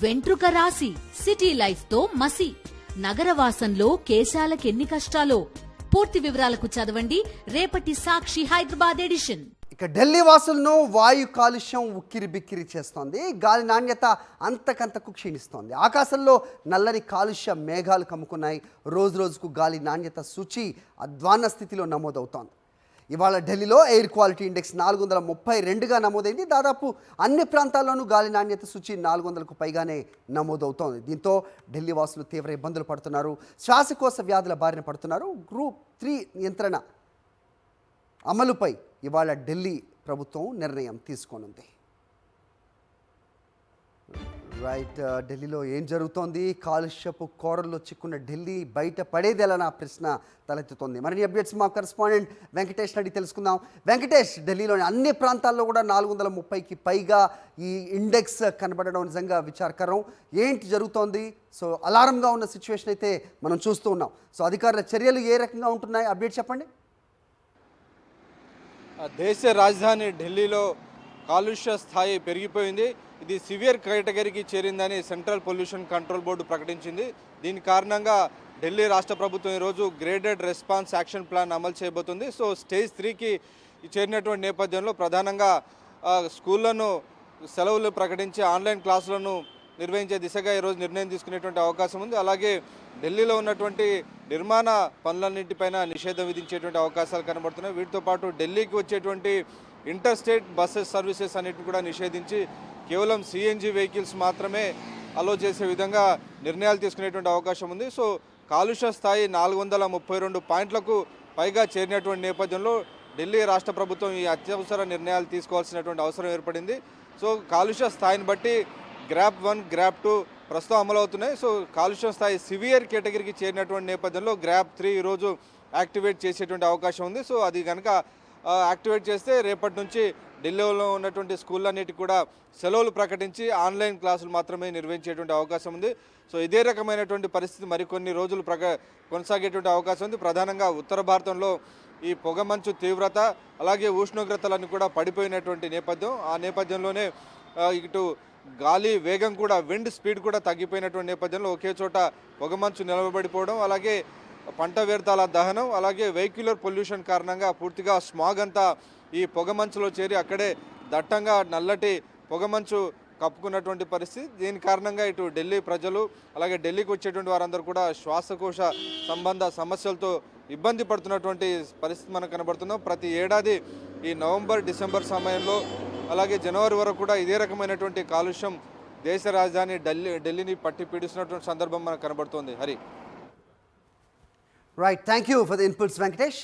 వెంట్రుక రాసి city life తో మసి నగరవాసంలో కేశాలకెన్ని కష్టాలో. పూర్తి వివరాలకు చదవండి రేపటి సాక్షి హైదరాబాద్ ఎడిషన్. ఇక ఢిల్లీ వాసులను వాయు కాలుష్యం ఉక్కిరి బిక్కిరి చేస్తోంది. గాలి నాణ్యత అంతకంతకు క్షీణిస్తోంది. ఆకాశంలో నల్లని కాలుష్య మేఘాలు కమ్ముకున్నాయి. రోజు రోజుకు గాలి నాణ్యత సూచి అధ్వాన్న స్థితిలో నమోదవుతోంది. ఇవాళ ఢిల్లీలో ఎయిర్ క్వాలిటీ ఇండెక్స్ 432గా నమోదైంది. దాదాపు అన్ని ప్రాంతాల్లోనూ గాలి నాణ్యత సూచి 400కు పైగానే నమోదవుతోంది. దీంతో ఢిల్లీ వాసులు తీవ్ర ఇబ్బందులు పడుతున్నారు. శ్వాసకోశ వ్యాధుల బారిన పడుతున్నారు. గ్రూప్ 3 నియంత్రణ అమలుపై ఇవాళ ఢిల్లీ ప్రభుత్వం నిర్ణయం తీసుకోనుంది. రైట్, ఢిల్లీలో ఏం జరుగుతోంది? కాలుష్యపు కోరల్లో చిక్కున్న ఢిల్లీ బయట పడేదేలన్న ప్రశ్న తలెత్తుతోంది. మరిన్ని అప్డేట్స్ మా కరెస్పాండెంట్ వెంకటేష్ అడిగి తెలుసుకుందాం. వెంకటేష్, ఢిల్లీలోని అన్ని ప్రాంతాల్లో కూడా 430కి పైగా ఈ ఇండెక్స్ కనబడడం నిజంగా విచారకరం. ఏంటి జరుగుతోంది? సో అలారంగా ఉన్న సిచ్యువేషన్ అయితే మనం చూస్తూ ఉన్నాం. సో అధికారుల చర్యలు ఏ రకంగా ఉంటున్నాయి? అప్డేట్ చెప్పండి. దేశ రాజధాని ఢిల్లీలో కాలుష్య స్థాయి పెరిగిపోయింది. ఇది సివియర్ కేటగిరీకి చేరిందని సెంట్రల్ పొల్యూషన్ కంట్రోల్ బోర్డు ప్రకటించింది. దీని కారణంగా ఢిల్లీ రాష్ట్ర ప్రభుత్వం ఈరోజు గ్రేడెడ్ రెస్పాన్స్ యాక్షన్ ప్లాన్ అమలు చేయబోతుంది. సో స్టేజ్ 3కి చేరినటువంటి నేపథ్యంలో ప్రధానంగా స్కూళ్లను సెలవులు ప్రకటించి ఆన్లైన్ క్లాసులను నిర్వహించే దిశగా ఈరోజు నిర్ణయం తీసుకునేటువంటి అవకాశం ఉంది. అలాగే ఢిల్లీలో ఉన్నటువంటి నిర్మాణ పనులన్నింటిపైన నిషేధం విధించేటువంటి అవకాశాలు కనబడుతున్నాయి. వీటితో పాటు ఢిల్లీకి వచ్చేటువంటి ఇంటర్ స్టేట్ బస్సెస్ సర్వీసెస్ అన్నిటిని కూడా నిషేధించి కేవలం సిఎన్జి వెహికల్స్ మాత్రమే అలో చేసే విధంగా నిర్ణయాలు తీసుకునేటువంటి అవకాశం ఉంది. సో కాలుష్య స్థాయి 432 పాయింట్లకు పైగా చేరినటువంటి నేపథ్యంలో ఢిల్లీ రాష్ట్ర ప్రభుత్వం ఈ అత్యవసర నిర్ణయాలు తీసుకోవాల్సినటువంటి అవసరం ఏర్పడింది. సో కాలుష్య స్థాయిని బట్టి గ్రాప్ 1, గ్రాప్ 2 ప్రస్తుతం అమలవుతున్నాయి. సో కాలుష్య స్థాయి సివియర్ కేటగిరీకి చేరినటువంటి నేపథ్యంలో గ్రాప్ 3 ఈరోజు యాక్టివేట్ చేసేటువంటి అవకాశం ఉంది. సో అది కనుక యాక్టివేట్ చేస్తే రేపటి నుంచి ఢిల్లీలో ఉన్నటువంటి స్కూళ్ళన్నిటికీ కూడా సెలవులు ప్రకటించి ఆన్లైన్ క్లాసులు మాత్రమే నిర్వహించేటువంటి అవకాశం ఉంది. సో ఇదే రకమైనటువంటి పరిస్థితి మరికొన్ని రోజులు కొనసాగేటువంటి అవకాశం ఉంది. ప్రధానంగా ఉత్తర భారతంలో ఈ పొగమంచు తీవ్రత అలాగే ఉష్ణోగ్రతలన్నీ కూడా పడిపోయినటువంటి నేపథ్యం. ఆ నేపథ్యంలోనే ఇటు గాలి వేగం కూడా, విండ్ స్పీడ్ కూడా తగ్గిపోయినటువంటి నేపథ్యంలో ఒకే చోట పొగమంచు నిలవబడిపోవడం, అలాగే పంట వ్యర్థాల దహనం, అలాగే వెహిక్యులర్ పొల్యూషన్ కారణంగా పూర్తిగా స్మాగ్ అంతా ఈ పొగమంచులో చేరి అక్కడే దట్టంగా నల్లటి పొగమంచు కప్పుకున్నటువంటి పరిస్థితి. దీని కారణంగా ఇటు ఢిల్లీ ప్రజలు అలాగే ఢిల్లీకి వచ్చేటువంటి వారందరూ కూడా శ్వాసకోశ సంబంధ సమస్యలతో ఇబ్బంది పడుతున్నటువంటి పరిస్థితి మనకు కనబడుతున్నాం. ప్రతి ఏడాది ఈ నవంబర్, డిసెంబర్ సమయంలో అలాగే జనవరి వరకు కూడా ఇదే రకమైనటువంటి కాలుష్యం దేశ రాజధాని ఢిల్లీని పట్టి పీడిస్తున్నటువంటి సందర్భం మనకు కనబడుతోంది. Hari. Right, thank you for the inputs Venkatesh.